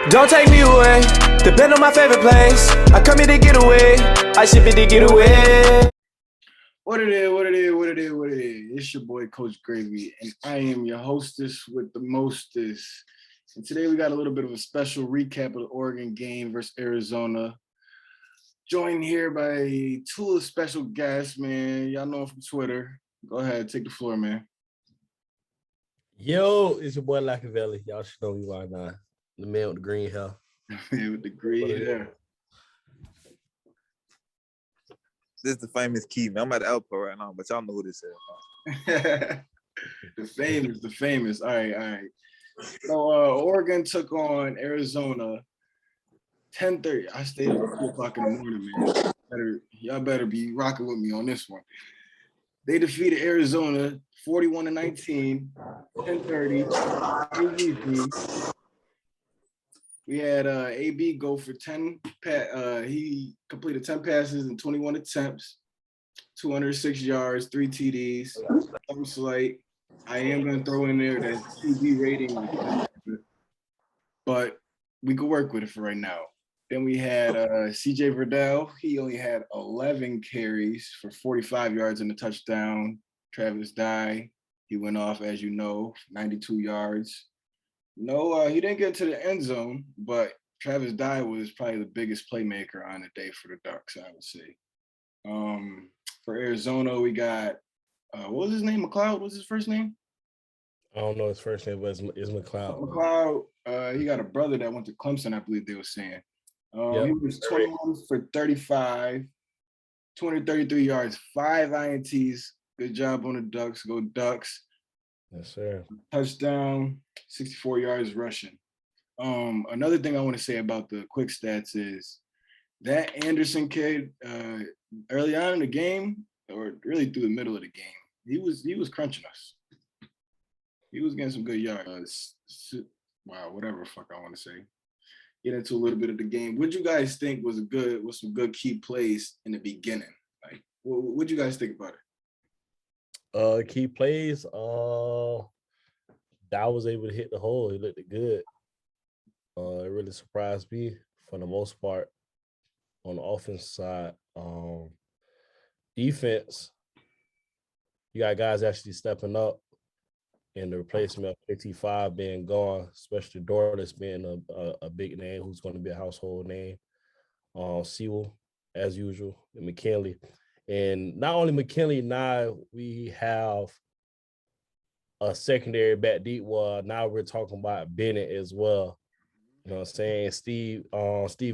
Don't take me away, depend on my favorite place. I come here to get away, I ship it to get away. What it is. It's your boy, Coach Gravy, and I am your hostess with the mostest. And today we got a little bit of a special recap of the Oregon game versus Arizona. Joined here by two special guests, man. Y'all know him from Twitter. Go ahead, take the floor, man. Yo, it's your boy Lackavelli. Y'all should know me by now. The man with the green hair. With the green hair. This is the famous Key, man. I'm at the airport right now, but y'all know who this is. The famous. All right. So Oregon took on Arizona 10:30. I stayed up at 2 o'clock in the morning, man. Y'all better be rocking with me on this one. They defeated Arizona 41-19, 10:30. We had AB go for 10. He completed 10 passes and 21 attempts, 206 yards, 3 TDs. Some slight. I am going to throw in there that QB rating, but we could work with it for right now. Then we had CJ Verdell. He only had 11 carries for 45 yards and a touchdown. Travis Dye, he went off, as you know, 92 yards. No, he didn't get to the end zone, but Travis Dye was probably the biggest playmaker on the day for the Ducks, I would say. For Arizona, we got, what was his name? McLeod? What was his first name? I don't know his first name, but it's McLeod. McLeod, he got a brother that went to Clemson, I believe they were saying. Yep. He was 21 for 35, 233 yards, 5 INTs. Good job on the Ducks. Go Ducks. Yes, sir. Touchdown, 64 yards rushing. Another thing I want to say about the quick stats is that Anderson kid, early on in the game, or really through the middle of the game, he was crunching us. He was getting some good yards. Wow, whatever the fuck I want to say. Get into a little bit of the game. What you guys think was some good key plays in the beginning? Like, what you guys think about it? Key plays. Dow was able to hit the hole. He looked good. It really surprised me for the most part on the offense side. Defense, you got guys actually stepping up, and the replacement of 55 being gone, especially Dorless being a big name who's going to be a household name. Sewell, as usual, and McKinley. And not only McKinley, now we have a secondary back deep. Well, now we're talking about Bennett as well. You know what I'm saying? Steve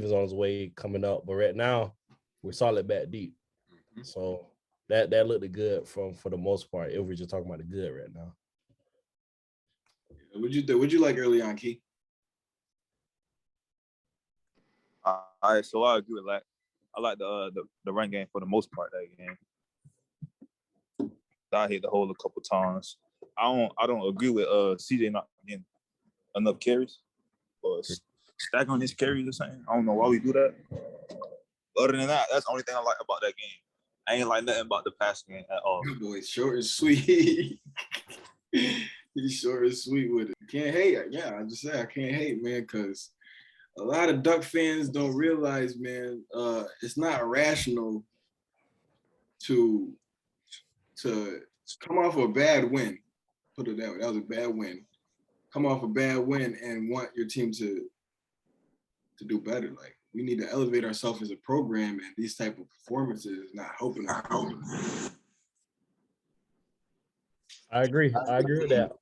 is on his way coming up. But right now, we're solid back deep. So that looked good for the most part. If we're just talking about the good right now. What'd you like early on, Key? All right, so I agree with that. I like the run game for the most part that game. I hit the hole a couple times. I don't agree with CJ not getting enough carries or stack on his carries or something. I don't know why we do that. Other than that, that's the only thing I like about that game. I ain't like nothing about the passing game at all. Good boy, short and sweet. He's short and sweet with it. Can't hate. Yeah, I just say I can't hate, man, because a lot of Duck fans don't realize, man, it's not rational to come off a bad win. Put it that way. That was a bad win. Come off a bad win and want your team to do better. Like, we need to elevate ourselves as a program, and these type of performances not helping us. I agree with that.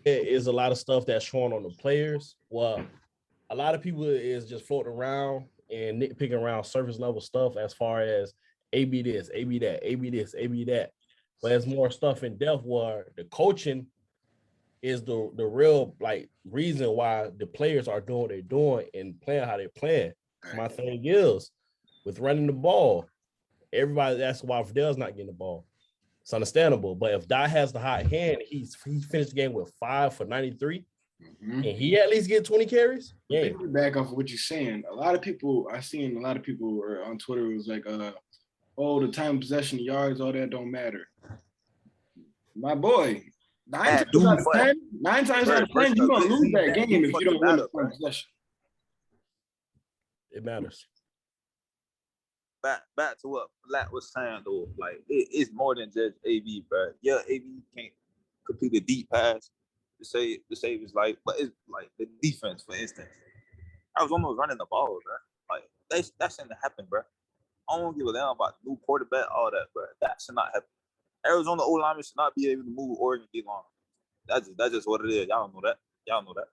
There is a lot of stuff that's shown on the players. Well, a lot of people is just floating around and nitpicking around surface level stuff as far as AB this, AB that, AB this, AB that. But there's more stuff in depth where the coaching is the real reason why the players are doing what they're doing and playing how they're playing. My thing is with running the ball, everybody asks why Fiddel's not getting the ball. It's understandable, but if Dye has the hot hand, he finished the game with 5 for 93. And he at least get 20 carries. Yeah. Back off of what you're saying. I've seen a lot of people on Twitter was like, the time possession, yards, all that don't matter. My boy, 9 times out of 10, you're gonna lose that game if you don't win the time possession. It matters. Back to what Black was saying though, like it's more than just AB, bro. Yeah, AB can't complete a deep pass to save his life, but it's like the defense, for instance. I was almost running the ball, bro. Like that shouldn't happen, bro. I don't give a damn about the new quarterback, all that, bro. That should not happen. Arizona O-lineman should not be able to move Oregon D-line. That's just what it is. Y'all know that.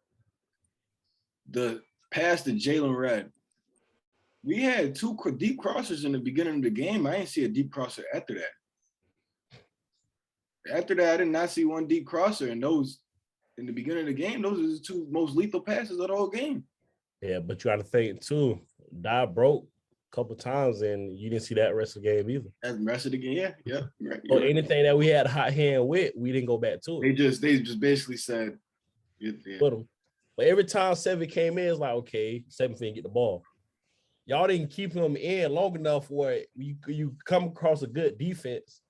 The pass to Jalen Red. We had 2 deep crossers in the beginning of the game. I didn't see a deep crosser after that. After that, I did not see one deep crosser. And those, in the beginning of the game, those are the 2 most lethal passes of the whole game. Yeah, but you got to think, too, Die broke a couple times, and you didn't see that rest of the game either. That's the rest of the game, yeah. Right. So anything that we had a hot hand with, we didn't go back to it. They just basically said, Put them. But every time Seven came in, it's like, okay, Seven finna get the ball. Y'all didn't keep him in long enough where you come across a good defense.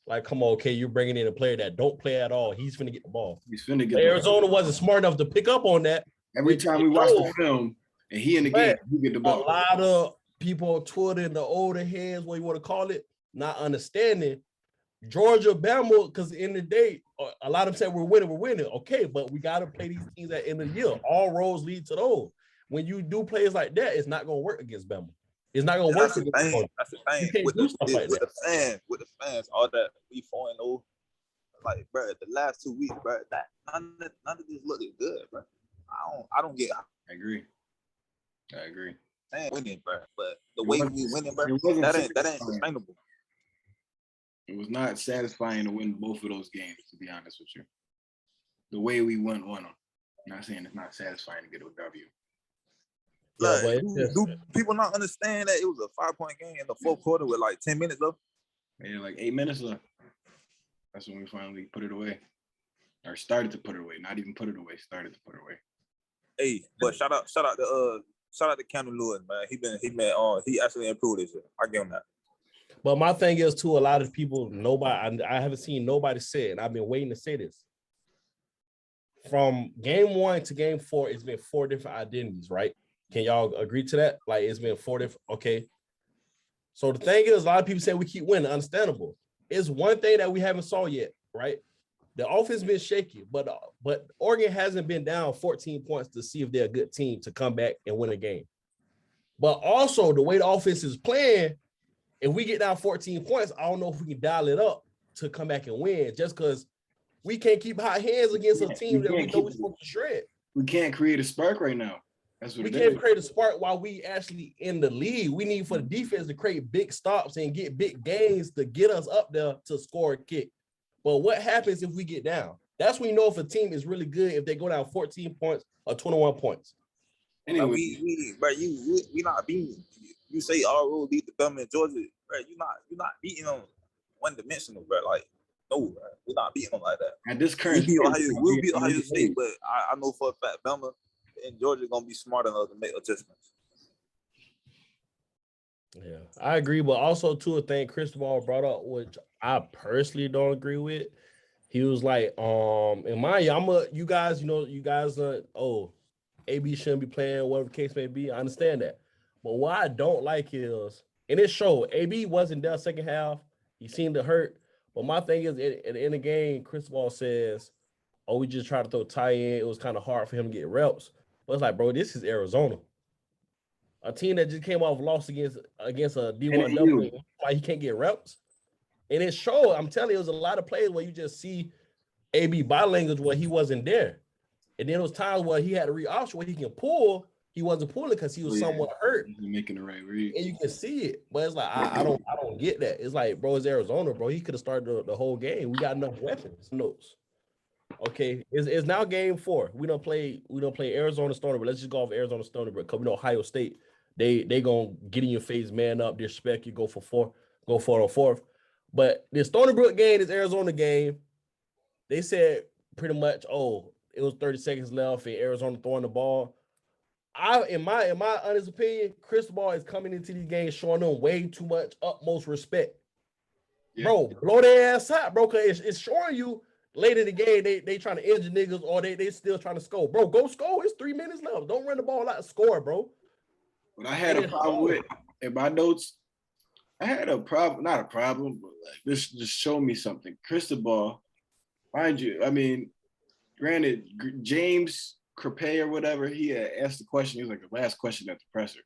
Like, come on, okay, you're bringing in a player that don't play at all. He's finna get the ball. He's finna get Arizona wasn't smart enough to pick up on that. Every time we watch the film and he in the game, he get the ball. A lot of people on Twitter and the older heads, what you want to call it, not understanding Georgia, Bama, because in the day, a lot of them said we're winning. Okay, but we got to play these teams at the end of the year. All roads lead to those. When you do plays like that, it's not going to work against Bama. It's not going to work against Bama. That's the thing. With the fans, all that we 4-0. Like, bro, the last 2 weeks, bro, that none of this looking good, bro. I don't get. I agree. Man, winning, bro, but the way we winning, bro, that ain't sustainable. It was not satisfying to win both of those games, to be honest with you. The way we won them. I'm not saying it's not satisfying to get a W. Like, do people not understand that it was a 5-point game in the 4th quarter with like 10 minutes left? Yeah, like 8 minutes left. That's when we finally put it away. Or started to put it away. Not even put it away, started to put it away. Hey, but shout out to Cameron Lewis, man. He actually improved this year. I give him that. But my thing is too, a lot of people, I haven't seen nobody say it, and I've been waiting to say this. From game 1 to game 4, it's been 4 different identities, right? Can y'all agree to that? Like, it's been 4 different, okay. So the thing is, a lot of people say we keep winning, understandable. It's one thing that we haven't saw yet, right? The offense been shaky, but Oregon hasn't been down 14 points to see if they're a good team to come back and win a game. But also, the way the offense is playing, if we get down 14 points, I don't know if we can dial it up to come back and win, just because we can't keep hot hands against a team that we know we're supposed to shred. We can't create a spark right now. That's what we can't create a spark while we actually in the lead. We need for the defense to create big stops and get big gains to get us up there to score a kick. But what happens if we get down? That's when you know if a team is really good, if they go down 14 points or 21 points. Anyway, we not beating. You say all road beat the Bama in Georgia, bro. You're not beating them one dimensional, bro. Like, no, bro. We're not beating them like that. At this current, we'll beat Ohio State, but I know for a fact Bama and Georgia gonna be smart enough to make adjustments. Yeah, I agree, but also too a thing Cristobal brought up, which I personally don't agree with. He was like, in my you guys, AB shouldn't be playing, whatever the case may be. I understand that. But what I don't like is, and it showed, AB wasn't there second half. He seemed to hurt. But my thing is, at the end of the game, Cristobal says, we just tried to throw tie in. It was kind of hard for him to get reps. But it's like, bro, this is Arizona. A team that just came off loss against a D1 double, why he can't get reps. And it showed, I'm telling you, it was a lot of plays where you just see AB body language where he wasn't there. And then there was times where he had to re-option where he can pull. He wasn't pulling because he was somewhat hurt. He's making the right read. And you can see it. But it's like, I don't get that. It's like, bro, it's Arizona, bro. He could have started the whole game. We got enough weapons. Notes. Okay, it's now game 4. We don't play Arizona Stony Brook. Let's just go off Arizona Stony Brook because we know Ohio State. They gonna get in your face, man up, disrespect you, go for 4 on 4th. But the Stony Brook game is Arizona game. They said pretty much, it was 30 seconds left and Arizona throwing the ball. In my honest opinion, Cristobal is coming into these games showing them way too much utmost respect. Yeah. Bro, blow their ass out, bro, because it's showing you later in the game they trying to injure niggas or they still trying to score. Bro, go score. It's 3 minutes left. Don't run the ball out and score, bro. What I had a problem with in my notes, I had a problem, not a problem, but like this just showed me something. Cristobal, mind you, I mean, granted, James Crepe or whatever, he had asked the question. He was like the last question at the presser.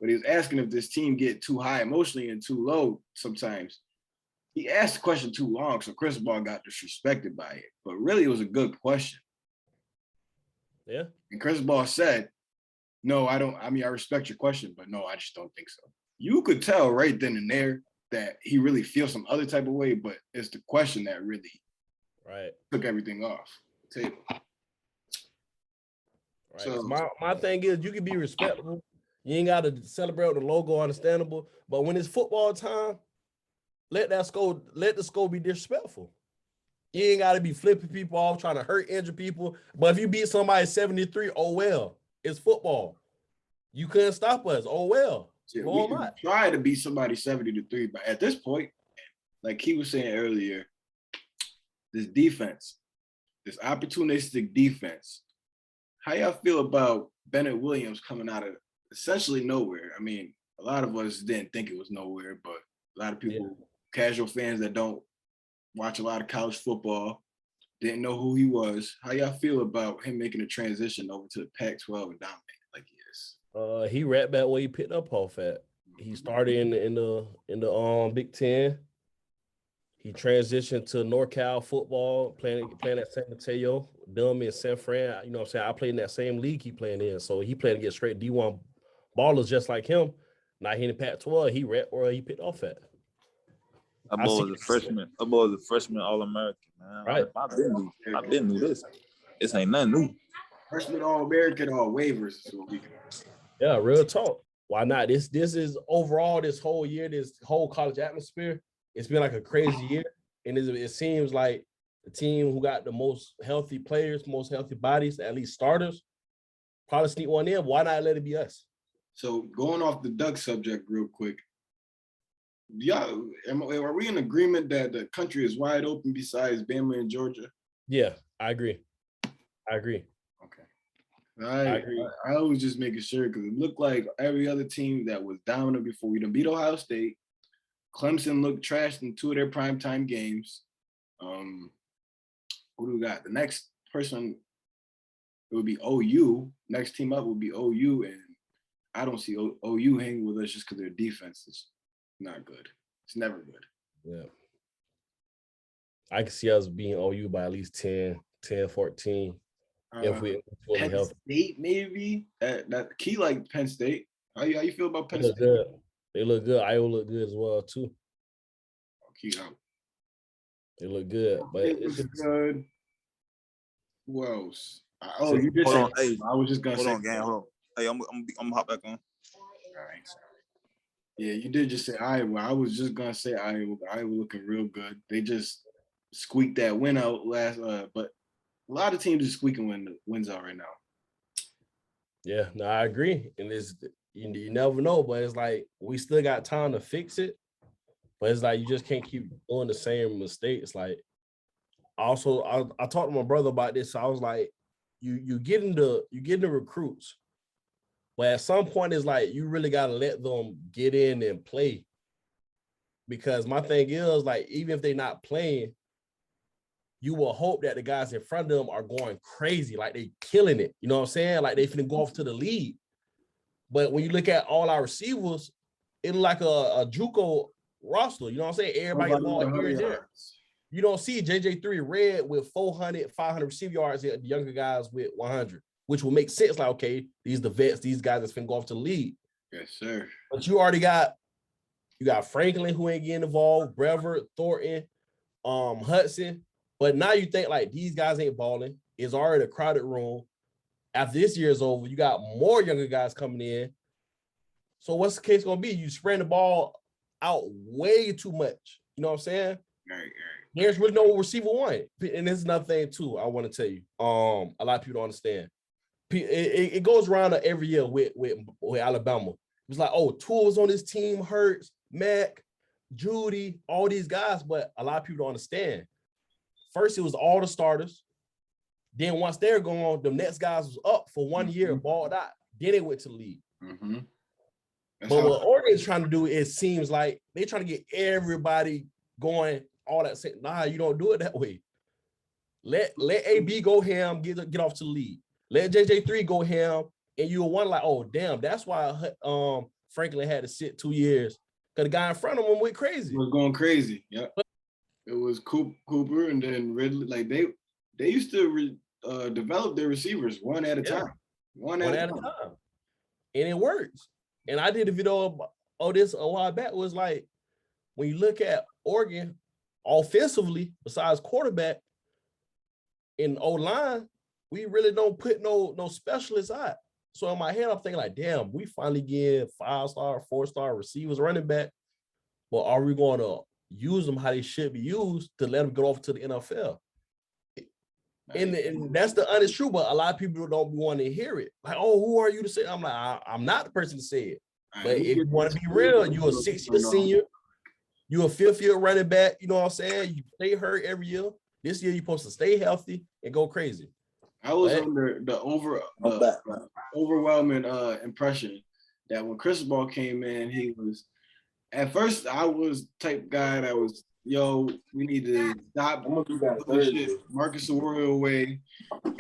But he was asking if this team get too high emotionally and too low sometimes. He asked the question too long, so Cristobal got disrespected by it. But really, it was a good question. Yeah. And Cristobal said, no, I don't. I mean, I respect your question, but no, I just don't think so. You could tell right then and there that he really feels some other type of way, but it's the question that really took everything off the table. Right. So my thing is, you can be respectful. You ain't got to celebrate the logo, understandable. But when it's football time, let the score be disrespectful. You ain't got to be flipping people off, trying to hurt, injure people. But if you beat somebody 73, oh well, it's football. You couldn't stop us. Oh well. Yeah, we can try to beat somebody 70-3, but at this point, like he was saying earlier, this defense, this opportunistic defense. How y'all feel about Bennett Williams coming out of essentially nowhere? I mean, a lot of us didn't think it was nowhere, but a lot of people, casual fans that don't watch a lot of college football, didn't know who he was. How y'all feel about him making a transition over to the Pac-12 and dominating like he is? He right back where he picked up off at. He started in the Big Ten. He transitioned to NorCal football, playing at San Mateo, Dumb in San Fran. You know what I'm saying? I played in that same league he playing in. So he played against straight D1 ballers just like him. Now he in the Pac-12, he right where he picked off at. That boy was a freshman. That boy was a freshman All-American, man. Right. I've been knew this. This ain't nothing new. Freshman All-American or waivers is what we can. Yeah, real talk. Why not? This is overall this whole year, this whole college atmosphere. It's been like a crazy year, and it seems like the team who got the most healthy players, most healthy bodies, at least starters, probably sneak one in. Why not let it be us? So going off the Duck subject real quick, are we in agreement that the country is wide open besides Bama and Georgia? Yeah, I agree. Okay. I was just making sure because it looked like every other team that was dominant before we done beat Ohio State. Clemson looked trashed in 2 of their primetime games. Who do we got? The next person, it would be OU. Next team up would be OU, and I don't see OU hanging with us just because their defense is not good. It's never good. Yeah. I can see us being OU by at least 10, 14. If we Penn healthy. State, maybe. That key like Penn State. How you feel about Penn State? Good. They look good. Iowa look good as well too. They look good, but it's good. Who else? You just said. Hey, I was just gonna say. Hold on, gang. Hold on. Hey, I'm gonna hop back on. All right. Yeah, you did just say Iowa. I was just gonna say Iowa. But Iowa looking real good. They just squeaked that win out last. But a lot of teams are squeaking wins out right now. Yeah, no, I agree. And it's you never know, but it's like we still got time to fix it. But it's like you just can't keep doing the same mistakes. Like also, I talked to my brother about this. So I was like, you getting the recruits, but at some point it's like you really gotta let them get in and play. Because my thing is like even if they're not playing, you will hope that the guys in front of them are going crazy, like they killing it. You know what I'm saying? Like they finna go off to the lead. But when you look at all our receivers, it's like a JUCO roster. You know what I'm saying? Everybody get the ball here and there. You don't see JJ3 Red with 400, 500 receiver yards, the younger guys with 100, which will make sense. Like, okay, these the vets, these guys that's finna go off to the lead. Yes, sir. But you already got Franklin who ain't getting involved, Brevard, Thornton, Hudson. But now you think like these guys ain't balling. It's already a crowded room. After this year is over, you got more younger guys coming in. So what's the case gonna be? You spread the ball out way too much. You know what I'm saying? Right. There's really no receiver one. And this is another thing too, I want to tell you. A lot of people don't understand. It goes around every year with Alabama. It's like, oh, Tua was on this team, Hurts, Mac, Judy, all these guys, but a lot of people don't understand. First, it was all the starters. Then once they're gone, the next guys was up for 1 year, balled out. Then they went to the league. Mm-hmm. But what Oregon's trying to do, it seems like they trying to get everybody going all that. Nah, you don't do it that way. Let AB go ham, get off to the lead. Let JJ3 go ham, and you'll wonder like, oh damn, that's why Franklin had to sit 2 years because the guy in front of him went crazy. It was going crazy. Yeah, it was Cooper and then Ridley. Like they used to develop their receivers one at a time. One at a time, and it works. And I did a video of this a while back. It was like when you look at Oregon offensively, besides quarterback. In O-line, we really don't put no specialists out. So in my head, I'm thinking like, damn, we finally get 5-star, 4-star receivers, running back. But are we going to use them how they should be used to let them go off to the NFL? And that's the honest truth, but a lot of people don't want to hear it. Like, oh, who are you to say? I'm like, I'm not the person to say it. But if you want to be real, you're a 6-year senior, you're a 5th-year running back, you know what I'm saying? You stay hurt every year. This year, you're supposed to stay healthy and go crazy. I was under the overwhelming impression that when Cristobal came in, he was, at first, I was type guy that was, yo, we need to stop Marcus Arroyo away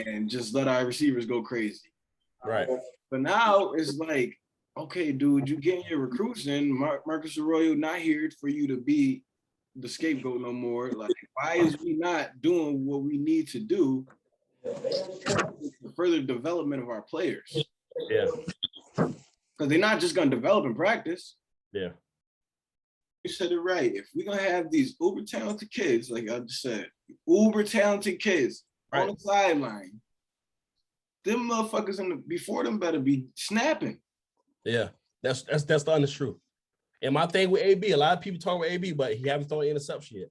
and just let our receivers go crazy. Right. But now it's like, okay, dude, you getting your recruits in. Marcus Arroyo not here for you to be the scapegoat no more. Like, why is we not doing what we need to do for further development of our players? Yeah. Because they're not just going to develop in practice. Yeah. You said it right. If we're going to have these uber talented kids, like I just said, uber talented kids on the sideline, them motherfuckers before them better be snapping. Yeah. That's the honest truth. And my thing with AB, a lot of people talk about AB, but he haven't thrown an interception yet.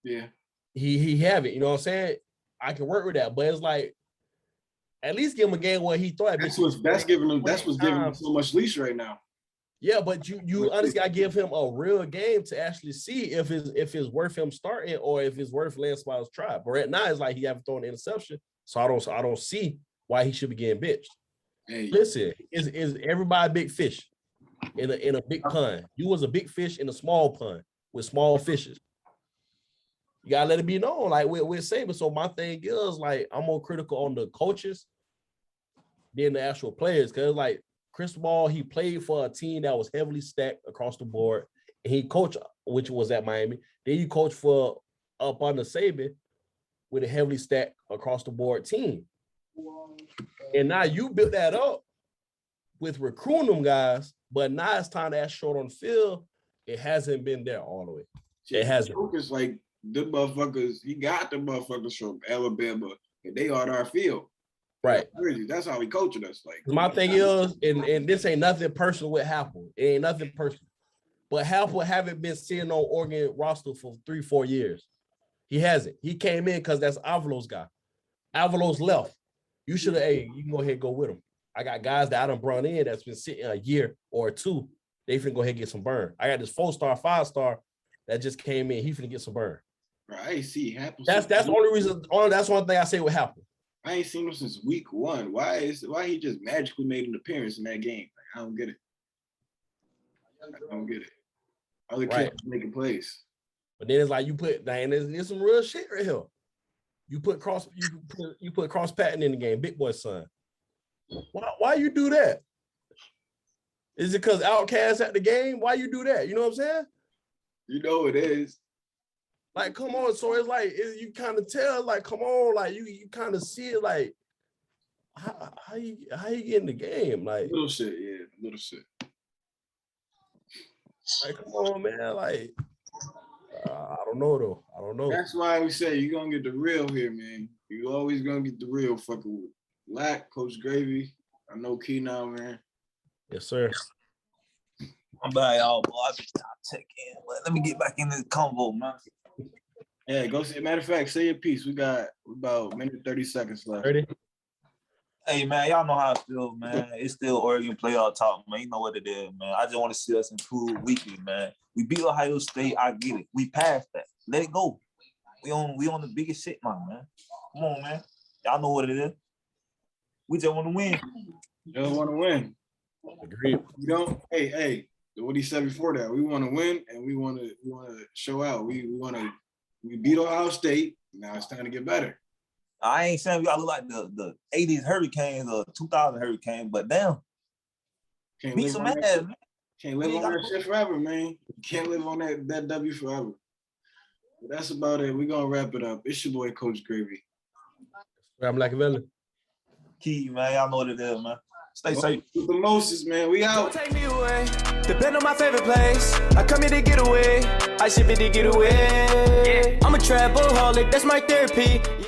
Yeah. He haven't, you know what I'm saying? I can work with that, but it's like, at least give him a game where he thought that's what's giving him so much leash right now. Yeah, but you honestly gotta give him a real game to actually see if it's worth him starting or if it's worth letting somebody else try. But right now it's like he haven't thrown an interception, so I don't see why he should be getting bitched. Hey. Listen, is everybody a big fish in a big pond? You was a big fish in a small pond with small fishes. You gotta let it be known, like we're Saban. So my thing is like I'm more critical on the coaches than the actual players, because like Cristobal, he played for a team that was heavily stacked across the board, and he coached, which was at Miami. Then you coach for up under Saban with a heavily stacked across the board team, and now you built that up with recruiting them guys, but now it's time to act short on the field. It hasn't been there all the way. It hasn't. It's like the motherfuckers. He got the motherfuckers from Alabama, and they on our field. Right. That's how he coaching us. Like my thing is, and this ain't nothing personal with Halpel. It ain't nothing personal. But Halpel haven't been sitting on Oregon roster for 3-4 years. He hasn't. He came in because that's Avalos guy. Avalos left. You should have, you can go ahead and go with him. I got guys that I done brought in that's been sitting a year or two. They finna go ahead and get some burn. I got this 4-star, 5-star that just came in. He finna get some burn. Bro, I ain't see Halpel. That's the only reason. That's one thing I say with Halpel. I ain't seen him since week 1. Why he just magically made an appearance in that game? Like, I don't get it. Other kids making plays. But then it's like you put, and there's some real shit right here. You put Cross Patton in the game, big boy son. Why you do that? Is it because Outcast at the game? Why you do that? You know what I'm saying? You know it is. Like, come on. So it's like you kind of tell, like, come on, like you kind of see it, like how you get in the game, like little shit, yeah, little shit. Like, come on, man. Like, I don't know though. I don't know. That's why we say you're gonna get the real here, man. You always gonna get the real fucking with Lack, Coach Gravy. I know Key now, man. Yes, sir. I'm back, y'all, boy. I just check in. Let me get back in this convo, man. Yeah, go see. Matter of fact, say your piece. We got about a minute 30 seconds left. 30. Hey, man, y'all know how I feel, man. It's still Oregon playoff talk, man. You know what it is, man. I just want to see us improve weekly, man. We beat Ohio State. I get it. We passed that. Let it go. We on the biggest shit, man. Come on, man. Y'all know what it is. We just want to win. Just want to win. Agreed. You know, hey, what he said before that, we want to win and we want to show out. We beat Ohio State. Now it's time to get better. I ain't saying we gotta look like the 80s Hurricanes or 2000 Hurricanes, but damn, Can't beat live some on ass, that. man. Can't live on that shit forever, man. You can't live on that W forever. But that's about it. We're gonna wrap it up. It's your boy Coach Gravy. I'm Lackavelli. Key, man. Y'all know what it is, man. Stay safe. With the Moses, man. We Don't out. take me away. Depend on my favorite place. I come here to get away. I ship it to get away. I'm a travelaholic, that's my therapy.